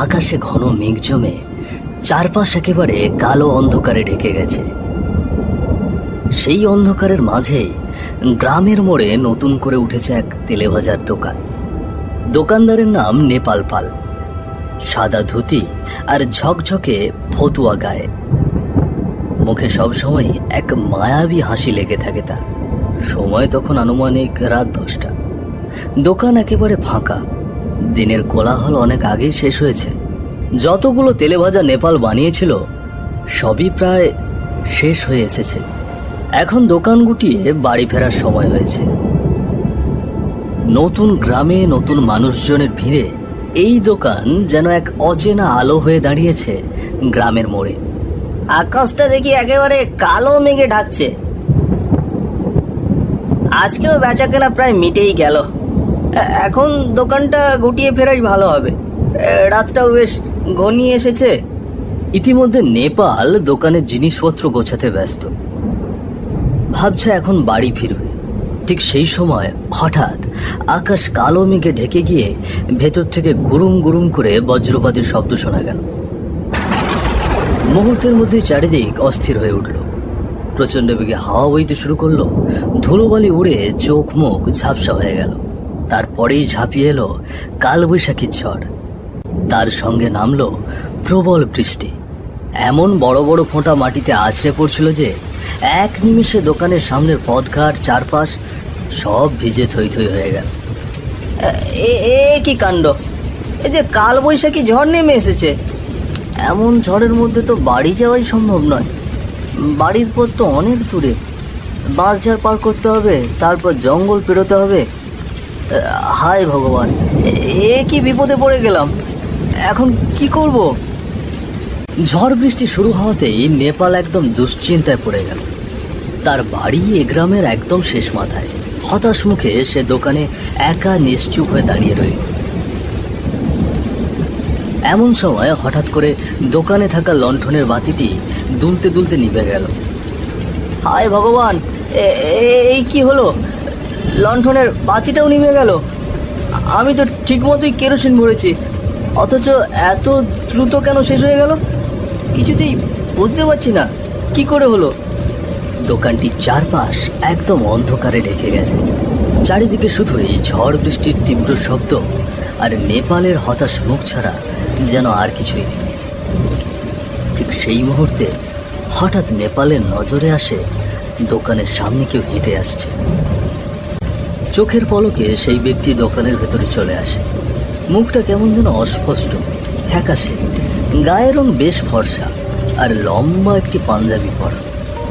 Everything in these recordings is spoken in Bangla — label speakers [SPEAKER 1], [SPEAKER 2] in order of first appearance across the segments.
[SPEAKER 1] আকাশে ঘন মেঘ জমে চারপাশ একেবারে কালো অন্ধকারে ঢেকে গেছে। সেই অন্ধকারের মাঝেই গ্রামের মোড়ে নতুন করে উঠেছে এক তেলেভাজার দোকান। দোকানদারের নাম নেপাল পাল। সাদা ধুতি আর ঝকঝকে ফতুয়া গায়ে, মুখে সবসময় এক মায়াবী হাসি লেগে থাকে তার। সময় তখন আনুমানিক রাত 10টা। দোকান একেবারে ফাঁকা। দিনের কোলাহল অনেক আগেই শেষ হয়েছে। যতগুলো তেলেভাজা নেপাল বানিয়েছিল সবই প্রায় শেষ হয়ে এসেছে। এখন দোকান গুটিয়ে বাড়ি ফেরার সময় হয়েছে। নতুন গ্রামে নতুন মানুষজনের ভিড়ে এই দোকান যেন এক অচেনা আলো হয়ে দাঁড়িয়েছে গ্রামের মোড়ে। আকাশটা দেখি একেবারে কালো মেঘে ঢাকছে। আজকেও বেচা কেনা প্রায় মিটেই গেল। এখন দোকানটা গুটিয়ে ফেরাই ভালো হবে, রাতটাও বেশ ঘনিয়ে এসেছে। ইতিমধ্যে নেপাল দোকানের জিনিসপত্র গোছাতে ব্যস্ত, ভাবছে এখন বাড়ি ফিরবে। ঠিক সেই সময় হঠাৎ আকাশ কালো মেঘে ঢেকে গিয়ে ভেতর থেকে গুরুম গুরুম করে বজ্রপাতের শব্দ শোনা গেল। মুহূর্তের মধ্যে চারিদিক অস্থির হয়ে উঠল। প্রচণ্ড বেগে হাওয়া বইতে শুরু করলো। ধুলোবালি উড়ে চোখ মুখ ঝাপসা হয়ে গেল। তারপরেই ঝাঁপিয়ে এলো কালবৈশাখীর ঝড়। তার সঙ্গে নামলো প্রবল বৃষ্টি। এমন বড় বড় ফোঁটা মাটিতে আছড়ে পড়ছিল যে এক নিমিষে দোকানের সামনের পথঘাট চারপাশ সব ভিজে থই থই হয়ে গেল। এ কি কাণ্ড! এই যে কালবৈশাখী ঝড় নেমে এসেছে। এমন ঝড়ের মধ্যে তো বাড়ি যাওয়াই সম্ভব নয়। বাড়ির পথ তো অনেক দূরে, বাঁশঝাড় পার করতে হবে, তারপর জঙ্গল পেরোতে হবে। হায় ভগবান, এ কি বিপদে পড়ে গেলাম! এখন কি করব? ঝড় বৃষ্টি শুরু হওয়াতেই নেপাল একদম দুশ্চিন্তায় পড়ে গেল। তার বাড়ি এ গ্রামের একদম শেষ মাথায়। হতাশ মুখে সে দোকানে একা নিশ্চুপ হয়ে দাঁড়িয়ে রইল। এমন সময় হঠাৎ করে দোকানে থাকা লণ্ঠনের বাতিটি দুলতে দুলতে নিভে গেল। হায় ভগবান, এই কি হলো! লণ্ঠনের বাতিটাও নিভে গেল। আমি তো ঠিক মতোই কেরোসিন ভরেছি, অথচ এত দ্রুত কেন শেষ হয়ে গেল কিছুতেই বুঝতে পারছি না। কি করে হলো? দোকানটির চারপাশ একদম অন্ধকারে ঢেকে গেছে। চারিদিকে শুধুই ঝড় বৃষ্টির তীব্র শব্দ আর নেপালের হতাশ মুখ ছাড়া যেন আর কিছুই নেই। ঠিক সেই মুহূর্তে হঠাৎ নেপালের নজরে আসে দোকানের সামনে কেউ হেঁটে আসছে। চোখের পলকে সেই ব্যক্তি দোকানের ভেতরে চলে আসে। মুখটা কেমন যেন অস্পষ্ট, ফ্যাকাশে, গায়ের রং বেশ ফর্সা আর লম্বা একটি পাঞ্জাবি পরা।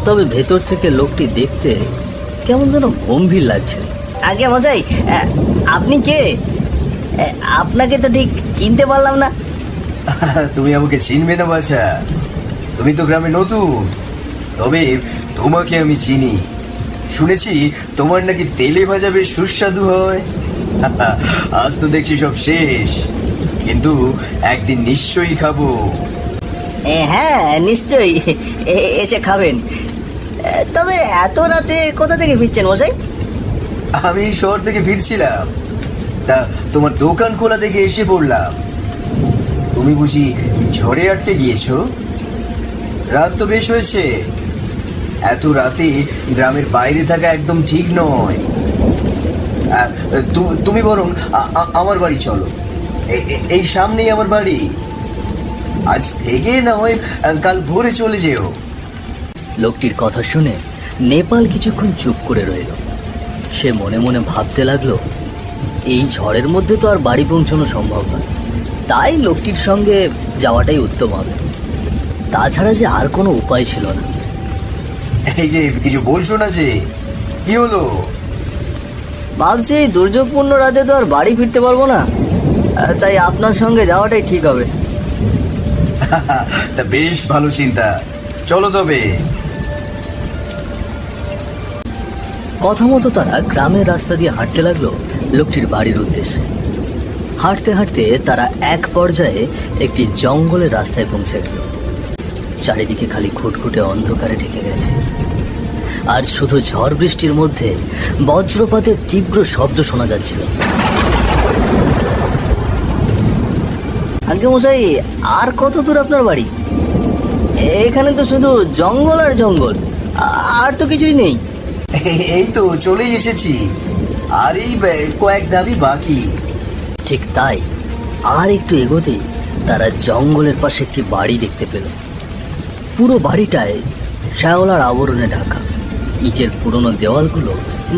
[SPEAKER 1] তবে ভেতর থেকে লোকটি দেখতে কেমন যেন গম্ভীর লাগছে। আগে মশাই, আপনি কে? আপনাকে তো ঠিক চিনতে পারলাম না।
[SPEAKER 2] তুমি আমাকে চিনবে না বাছা? তুমি তো গ্রামে নতুন, তবে তোমাকে আমি চিনি। শুনেছি তোমার নাকি তেলে ভাজা বেশ সুস্বাদু হয়। আজ তো দেখছি সব শেষ, কিন্তু একদিন নিশ্চয়ই খাবো।
[SPEAKER 1] হ্যাঁ নিশ্চয়ই, এসে খাবেন। তবে এত রাতে কোথা থেকে ফিরছেন মশাই?
[SPEAKER 2] আমি শহর থেকে ফিরছিলাম, তা তোমার দোকান খোলা থেকে এসে পড়লাম। তুমি বুঝি ঝড়ে আটকে গিয়েছো? রাত তো বেশ হয়েছে। এত রাতে গ্রামের বাইরে থাকা একদম ঠিক নয়। তুমি বরং আমার বাড়ি চলো। এই সামনেই আমার বাড়ি। আজ থেকে না হয় কাল ভোরে চলে যেও।
[SPEAKER 1] লোকটির কথা শুনে নেপাল কিছুক্ষণ চুপ করে রইল। সে মনে মনে ভাবতে লাগলো, এই ঝড়ের মধ্যে তো আর বাড়ি পৌঁছানো সম্ভব নয়। তাই লোকটির সঙ্গে যাওয়াটাই উত্তম হবে। তাছাড়া যে আর কোনো উপায় ছিল না।
[SPEAKER 2] এই যে কিছু বলছো না যে, কি হলো?
[SPEAKER 1] ভাবছি এই দুর্যোগপূর্ণ রাতে তো আর বাড়ি ফিরতে পারবো না, তাই আপনার সঙ্গে যাওয়াটাই ঠিক হবে।
[SPEAKER 2] তা বেশ ভালো চিন্তা, চলো তবে।
[SPEAKER 1] কথা মতো তারা গ্রামের রাস্তা দিয়ে হাঁটতে লাগলো লোকটির বাড়ির উদ্দেশ্যে। হাঁটতে হাঁটতে তারা এক পর্যায়ে একটি জঙ্গলের রাস্তায় পৌঁছে গেল। চারিদিকে খালি খুটখুটে অন্ধকারে ঢেকে গেছে, আর শুধু ঝড় বৃষ্টির মধ্যে বজ্রপাতের তীব্র শব্দ শোনা যাচ্ছিল। আগে মশাই, আর কত দূর আপনার বাড়ি? এখানে তো শুধু জঙ্গল আর জঙ্গল, আর তো কিছুই নেই।
[SPEAKER 2] এই তো চলেই এসেছি, আর এই কয়েক ধাপই বাকি।
[SPEAKER 1] ঠিক তাই, আর একটু এগোতেই তারা জঙ্গলের পাশে একটি বাড়ি দেখতে পেল। পুরো বাড়িটায় শ্যাওলার আবরণে ঢাকা। ইটের পুরনো দেওয়ালগুলো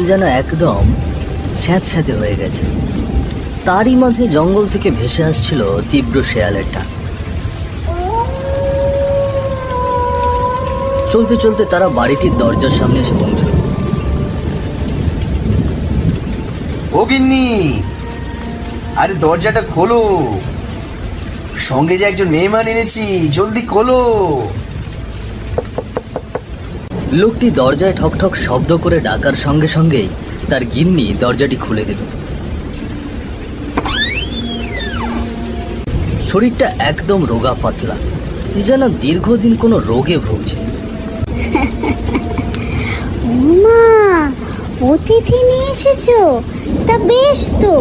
[SPEAKER 1] যেন একদম স্যাঁতস্যাঁতে হয়ে গেছে। তারই মাঝে জঙ্গল থেকে ভেসে আসছিল তীব্র শেয়ালের ডাক। চলতে চলতে তারা বাড়িটির দরজার সামনে এসে পৌঁছল।
[SPEAKER 2] ও গিন্নি, আরে দরজাটা খোলো, সঙ্গে যে একজন মেহমান এনেছি, জলদি খোলো।
[SPEAKER 1] লোকটি দরজায় ঠকঠক শব্দ করে ডাকার সঙ্গে সঙ্গেই তার গিন্নি দরজাটি খুলে দিল। শরীরটা একদম রোগা পাতলা, যেন দীর্ঘদিন কোনো রোগে ভুগছে।
[SPEAKER 3] মা, অতিথি নিয়ে এসেছো? তা বেশ তো,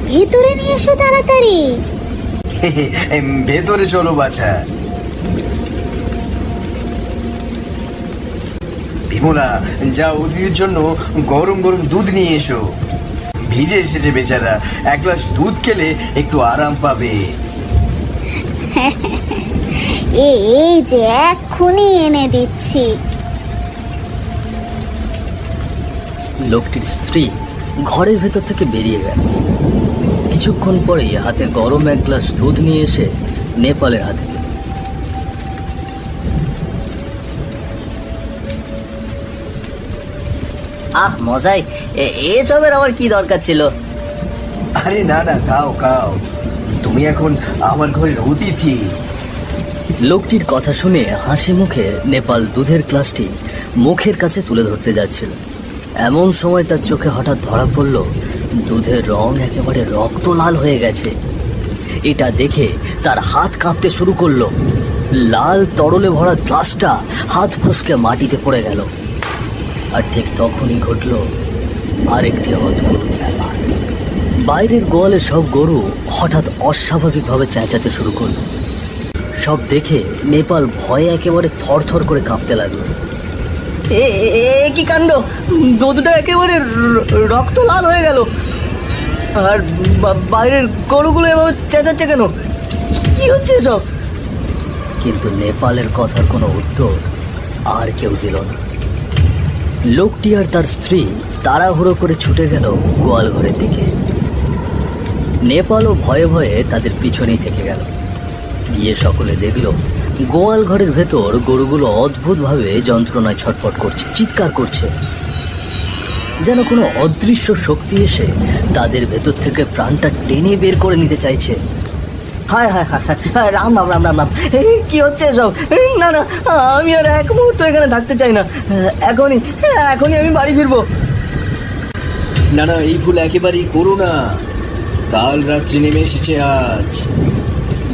[SPEAKER 3] ভেতরে নিয়ে এসো তাড়াতাড়ি।
[SPEAKER 2] ভেতরে চলো বাছা। বিমলা, যা অতিথির জন্য গরম গরম দুধ নিয়ে এসো। ভিজে এসেছে বেচারা, এক গ্লাস দুধ খেলে একটু আরাম পাবে।
[SPEAKER 3] এই যে এক্ষুনি এনে দিচ্ছি।
[SPEAKER 1] লোকটির স্ত্রী ঘরের ভেতর থেকে বেরিয়ে গেল। কিছুক্ষণ পরেই হাতে গরম এক গ্লাস দুধ নিয়ে এসে নেপালের হাতে দিল। আহ মজাই, এসবের আবার কি দরকার ছিল?
[SPEAKER 2] আরে না না, খাও খাও, তুমি এখন আমার ঘরের অতিথি।
[SPEAKER 1] লোকটির কথা শুনে হাসি মুখে নেপাল দুধের গ্লাসটি মুখের কাছে তুলে ধরতে যাচ্ছিল। এমন সময় তার চোখে হঠাৎ ধরা পড়ল দুধের রং একেবারে রক্ত লাল হয়ে গেছে। এটা দেখে তার হাত কাঁপতে শুরু করলো। লাল তরলে ভরা গ্লাসটা হাত ফসকে মাটিতে পড়ে গেল। আর ঠিক তখনই ঘটল আরেকটি অদ্ভুত ব্যাপার। বাইরের গোয়ালে সব গরু হঠাৎ অস্বাভাবিকভাবে চেঁচাতে শুরু করল। সব দেখে নেপাল ভয়ে একেবারে থরথর করে কাঁপতে লাগলো। এ কি কাণ্ড! দুধটা একেবারে রক্ত লাল হয়ে গেল, আর বাইরের গরুগুলো এভাবে চেঁচাচ্ছে কেন? কি হচ্ছে সব? কিন্তু নেপালের কথার কোনো উত্তর আর কেউ দিল না। লোকটি আর তার স্ত্রী তাড়াহুড়ো করে ছুটে গেল গোয়াল ঘরের দিকে। নেপালও ভয়ে ভয়ে তাদের পিছনেই থেকে গেল। গিয়ে সকলে দেখল গোয়াল ঘরের ভেতর গরুগুলো অদ্ভুতভাবে যন্ত্রণায় ছটফট করছে, চিৎকার করছে, যেন কোনো অদৃশ্য শক্তি এসে তাদের ভেতর থেকে প্রাণটা টেনে বের করে নিতে চাইছে। হায় হায় হায় হায়, রাম রাম রাম রাম রাম! কি হচ্ছে এসব? না না, আমি আর এক মুহূর্ত এখানে থাকতে চাই না। এখনই এখনই আমি বাড়ি ফিরবো।
[SPEAKER 2] না না, এই ভুল একেবারেই করো না। কাল রাত্রি নেমে এসেছে আজ।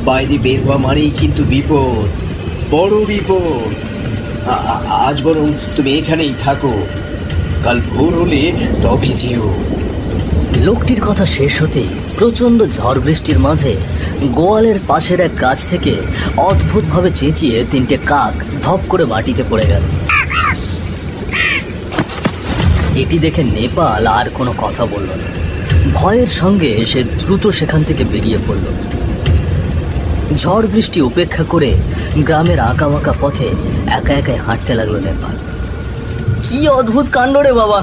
[SPEAKER 2] বাইরে বের হওয়া মানেই কিন্তু বিপদ, বড় বিপদ। আজ বরং তুমি এখানেই থাকো, কাল ভোর হলে তবে যেও।
[SPEAKER 1] লোকটির কথা শেষ হতেই প্রচণ্ড ঝড় বৃষ্টির মাঝে গোয়ালের পাশের এক গাছ থেকে অদ্ভুতভাবে চেঁচিয়ে তিনটে কাক ধপ করে মাটিতে পড়ে গেল। এটি দেখে নেপাল আর কোনো কথা বলল না। ভয়ের সঙ্গে সে দ্রুত সেখান থেকে বেরিয়ে পড়ল। ঝড় বৃষ্টি উপেক্ষা করে গ্রামের আঁকাবাঁকা পথে একা একাই হাঁটতে লাগলো নেপাল। কি অদ্ভুত কাণ্ড রে বাবা!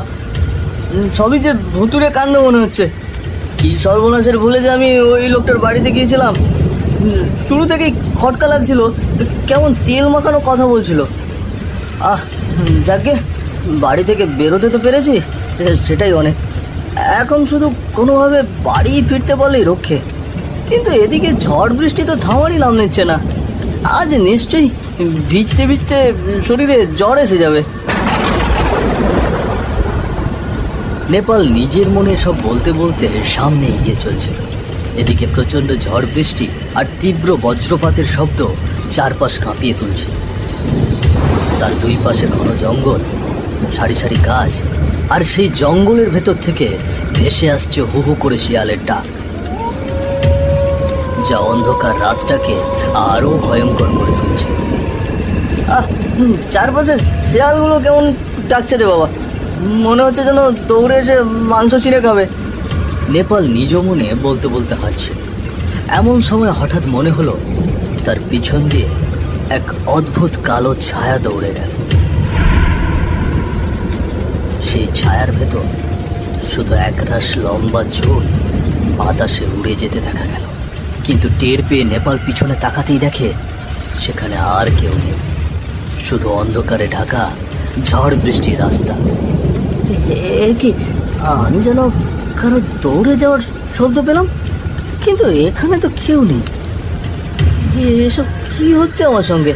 [SPEAKER 1] সবই যে ভুতুরে কাণ্ড মনে হচ্ছে। কি সর্বনাশের ভুলে যে আমি ওই লোকটার বাড়িতে গিয়েছিলাম। শুরু থেকেই খটকা লাগছিল, কেমন তেল মাখানো কথা বলছিল। যাকে বাড়ি থেকে বেরোতে তো পেরেছি, সেটাই অনেক। এখন শুধু কোনোভাবে বাড়ি ফিরতে বলেই রক্ষে। কিন্তু এদিকে ঝড় বৃষ্টি তো থামারই নাম নিচ্ছে না। আজ নিশ্চয়ই ভিজতে ভিজতে শরীরে জ্বর এসে যাবে। নেপাল নিজের মনে সব বলতে বলতে সামনে এগিয়ে চলছিল। এদিকে প্রচণ্ড ঝড় বৃষ্টি আর তীব্র বজ্রপাতের শব্দ চারপাশ কাঁপিয়ে তুলছে। তার দুই পাশে ঘন জঙ্গল, সারি সারি গাছ, আর সেই জঙ্গলের ভেতর থেকে ভেসে আসছে হু হু করে শিয়ালের ডাক। যা অন্ধকার রাতটাকে আরো ভয়ঙ্কর করে তুলছে। চারপাশে শেয়ালগুলো কেমন ডাকছে রে বাবা, মনে হচ্ছে যেন দৌড়ে এসে মাংস ছিঁড়ে খাবে। নেপাল নিজ মনে বলতে বলতে হাঁটছে। এমন সময় হঠাৎ মনে হলো তার পিছন দিয়ে এক অদ্ভুত কালো ছায়া দৌড়ে গেল। সেই ছায়ার ভেতর শুধু একরাশ লম্বা চুল বাতাসে উড়ে যেতে দেখা গেল। কিন্তু টের পেয়ে নেপাল পিছনে তাকাতেই দেখে সেখানে আর কেউ নেই, শুধু অন্ধকারে ঢাকা ঝড় বৃষ্টির রাস্তা। কি আমি যেন কারো দৌড়ে যাওয়ার শব্দ পেলাম, কিন্তু এখানে তো কেউ নেই। এসব কি হচ্ছে আমার সঙ্গে?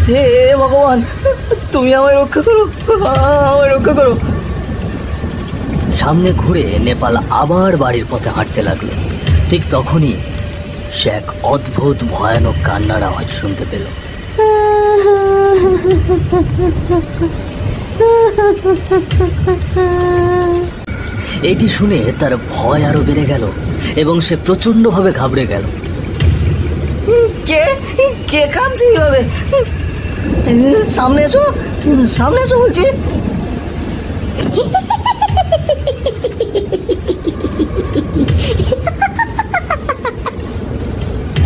[SPEAKER 1] হে ভগবান, তুমি আমায় রক্ষা করো, আমায় রক্ষা করো। সামনে ঘুরে নেপাল আবার বাড়ির পথে হাঁটতে লাগলো। ঠিক তখনই সে এক অদ্ভুত ভয়ানক কান্নার আওয়াজ শুনতে পেল। এটি শুনে তার ভয় আরো বেড়ে গেল এবং সে প্রচন্ডভাবে ঘাবড়ে গেল। কে কে কাঁদছে এইভাবে? সামনে এসো, সামনে এসো বলছি।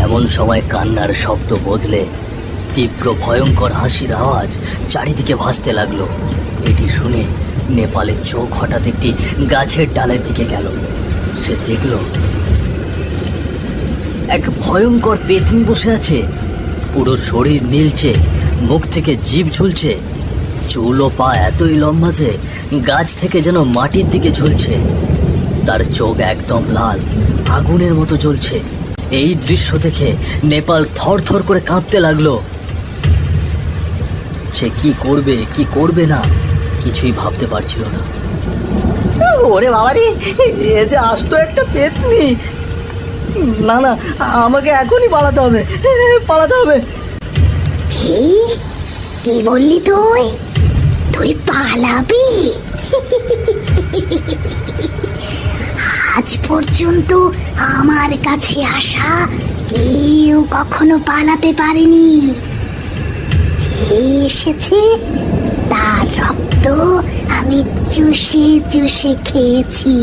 [SPEAKER 1] এমন সময় কান্নার শব্দ বদলে তীব্র ভয়ঙ্কর হাসির আওয়াজ চারিদিকে ভাসতে লাগলো। এটি শুনে নেপালের চোখ হঠাৎ একটি গাছের ডালের দিকে গেল। সে দেখল এক ভয়ঙ্কর পেতনি বসে আছে, পুরো শরীর নীলচে, মুখ থেকে জিভ ঝুলছে, চুল ও পা এতই লম্বা যে গাছ থেকে যেন মাটির দিকে ঝুলছে। তার চোখ একদম লাল, আগুনের মতো জ্বলছে। এই দৃশ্য দেখে নেপাল থরথর করে কাঁপতে লাগলো। সে কি করবে কি করবে না কিছুই ভাবতে পারছিল না। ওরে বাবারি, এ যে আস্ত একটা পেতনি। না না, আমাকে এখনই পালাতে হবে, পালাতে হবে।
[SPEAKER 3] কি বললি তুই? তুই পালাবি? আজ পর্যন্ত আমার কাছে আসা কেউ কখনো পালাতে পারেনি। যে এসেছে তার রক্ত আমি চুষে চুষে খেয়েছি।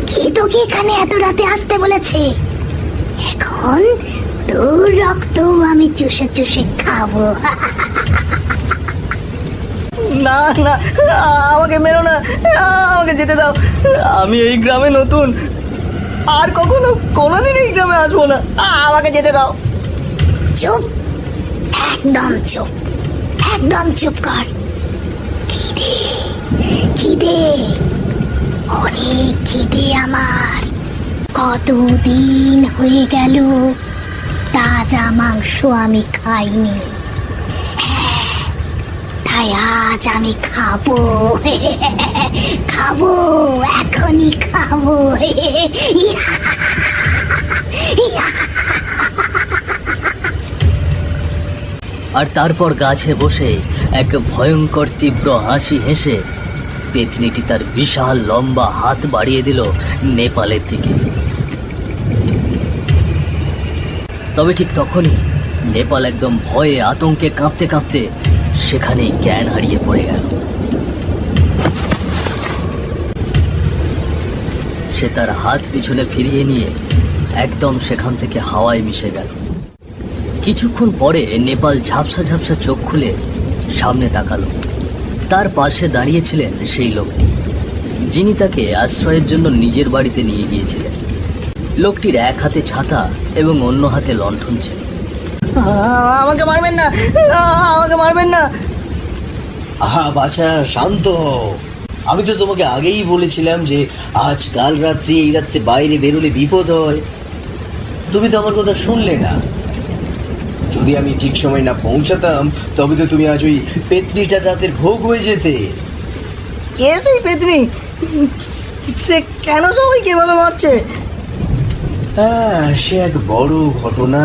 [SPEAKER 3] কে তোকে এখানে এত রাতে আসতে বলেছে? এখন তোর রক্ত আমি চুষে চুষে খাবো।
[SPEAKER 1] না না, আমাকে মেরো না, আমাকে যেতে দাও। আমি এই গ্রামে নতুন, আর কখনো কোনোদিন এই গ্রামে আসবো না। আমাকে যেতে দাও।
[SPEAKER 3] চুপ, একদম চুপ, একদম চুপ কর। খিদে খিদে, অনেক খিদে আমার। কতদিন হয়ে গেল তাজা মাংস আমি খাইনি। তাই আজ আমি খাবো, খাবো, এখনই খাবো।
[SPEAKER 1] আর তারপর গাছে বসে এক ভয়ঙ্কর তীব্র হাসি হেসে পেতনিটি তার বিশাল লম্বা হাত বাড়িয়ে দিল নেপালের দিকে। তবে ঠিক তখনই নেপাল একদম ভয়ে আতঙ্কে কাঁপতে কাঁপতে সেখানেই জ্ঞান হারিয়ে পড়ে গেল। সে তার হাত পিছনে ফিরিয়ে নিয়ে একদম সেখান থেকে হাওয়ায় মিশে গেল। কিছুক্ষণ পরে নেপাল ঝাপসা ঝাপসা চোখ খুলে সামনে তাকালো। তার পাশে দাঁড়িয়েছিলেন সেই লোকটি, যিনি তাকে আশ্রয়ের জন্য নিজের বাড়িতে নিয়ে গিয়েছিলেন। লোকটির এক হাতে ছাতা এবং অন্য হাতে লণ্ঠন ছিল। আমাকে মারবেন না, আমাকে মারবেন না।
[SPEAKER 2] আহা বাছা, শান্ত হও। আমি তো তোমাকে আগেই বলেছিলাম যে আজ কাল রাত্রি এই রাত্রে বাইরে বেরোলে বিপদ হয়। তুমি তো আমার কথা শুনলে না। যদি আমি ঠিক সময় না পৌঁছাতাম তবে তো তুমি আজ ওই পেতনিটার রাতের ভোগ হয়ে যেতে।
[SPEAKER 1] কে সেই পেতনি? সে কেন সবাইকে এভাবে মারছে?
[SPEAKER 2] হ্যাঁ, সে এক বড় ঘটনা।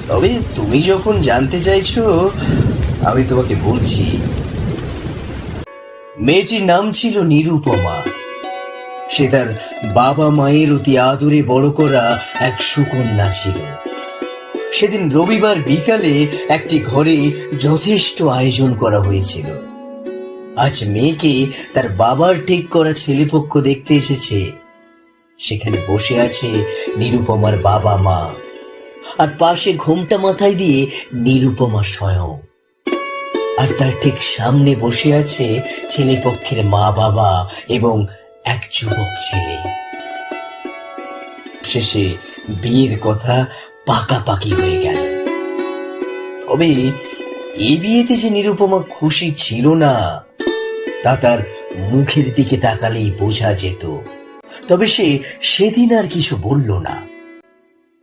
[SPEAKER 2] তবে তুমি যখন জানতে চাইছো আমি তোমাকে বলছি। মেয়েটির নাম ছিল নিরুপমা। সে তার বাবা মায়ের অতি আদরে বড় করা এক সুকন্যা ছিল। সেদিন রবিবার বিকালে একটি ঘরে যথেষ্ট আয়োজন করা হয়েছিল। আজ মেয়েকে তার বাবার ঠিক করা ছেলেপক্ষ দেখতে এসেছে। সেখানে বসে আছে নিরুপমার বাবা মা, আর পাশে ঘোমটা মাথায় দিয়ে নিরুপমা স্বয়ং। আর তার ঠিক সামনে বসে আছে ছেলেপক্ষের মা বাবা এবং এক যুবক ছেলে। শেষে বিয়ের কথা পাকাপাকি হয়ে গেল। তবে এই বিয়েতে যে নিরুপমা খুশি ছিল না তা তার মুখের দিকে তাকালেই বোঝা যেত। তবে সে সেদিন আর কিছু বলল না।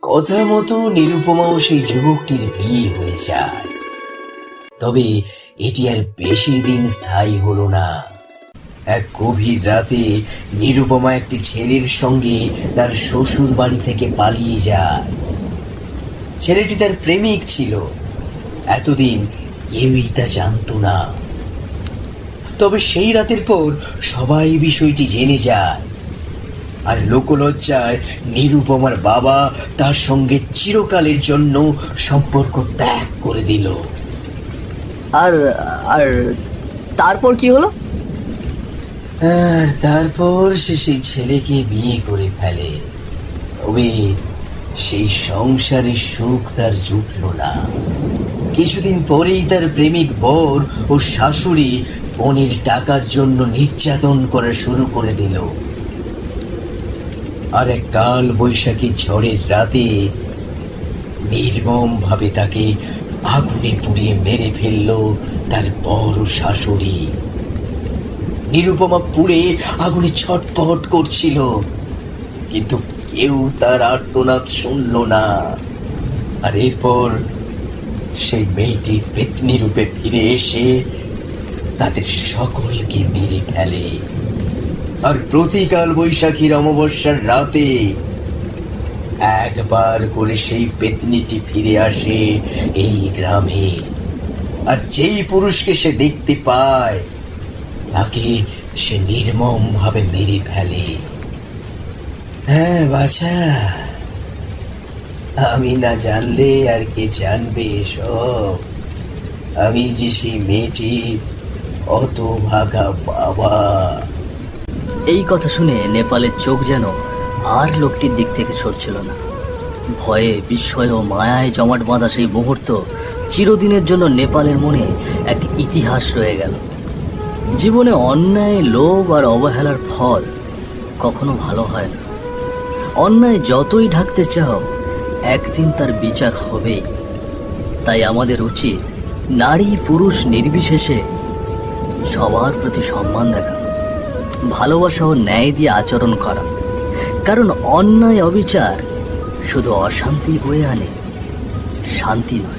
[SPEAKER 2] কথা মতো নিরুপমাও সেই যুবকটির বিয়ে হয়ে যায়। তবে এটি আর বেশি দিন স্থায়ী হলো না। এক গভীর রাতে নিরুপমা একটি ছেলের সঙ্গে তার শ্বশুর বাড়ি থেকে পালিয়ে যায়। ছেলেটি তার প্রেমিক ছিল, এতদিন কেউই তা জানতো না। তবে সেই রাতের পর সবাই বিষয়টি জেনে যায়, আর লোকলজ্জায় নিরুপমার বাবা তার সঙ্গে চিরকালের জন্য সম্পর্ক ত্যাগ করে দিল।
[SPEAKER 1] আর আর তারপর কি হলো?
[SPEAKER 2] আর তারপর সে সেই ছেলেকে বিয়ে করে ফেলে। তবে সেই সংসারে সুখ তার জুটল না। কিছুদিন পরেই তার প্রেমিক বর ও শাশুড়ি বোনের টাকার জন্য নির্যাতন করা শুরু করে দিল। আর এক কাল বৈশাখী ঝড়ের রাতে নির্মম ভাবে তাকে আগুনে পুড়িয়ে মেরে ফেলল তার বড় শাশুড়ি। নিরুপমা পুড়ে আগুনে ছটপট করছিল, কিন্তু কেউ তার আর্তনাদ শুনল না। আর এরপর সেই মেয়েটি পেতনি রূপে ফিরে এসে তাদের সকলকে মেরে ফেলে। আর প্রতিকাল বৈশাখীর অমাবস্যার রাতে একবার করে সেই পেতনিটি ফিরে আসে এই গ্রামে। আর যেই পুরুষকে সে দেখতে পায় তাকে সে নির্মম ভাবে মেরে ফেলে। হ্যাঁ বাছা, আমি না জানলে আর কে জানবে এসব? আমি যে সেই মেয়েটি অত ভাগা বাবা।
[SPEAKER 1] এই কথা শুনে নেপালের চোখ যেন আর লোকটির দিক থেকে সরছিল না। ভয়ে, বিস্ময় ও মায়ায় জমাট বাঁধা সেই মুহূর্ত চিরদিনের জন্য নেপালের মনে এক ইতিহাস রয়ে গেল। জীবনে অন্যায়, লোভ আর অবহেলার ফল কখনো ভালো হয় না। অন্যায় যতই ঢাকতে চাও, একদিন তার বিচার হবেই। তাই আমাদের উচিত নারী পুরুষ নির্বিশেষে সবার প্রতি সম্মান দেখা, ভালোবাসা ও ন্যায় দিয়ে আচরণ করা। কারণ অন্যায় অবিচার শুধু অশান্তি বয়ে আনে, শান্তি নয়।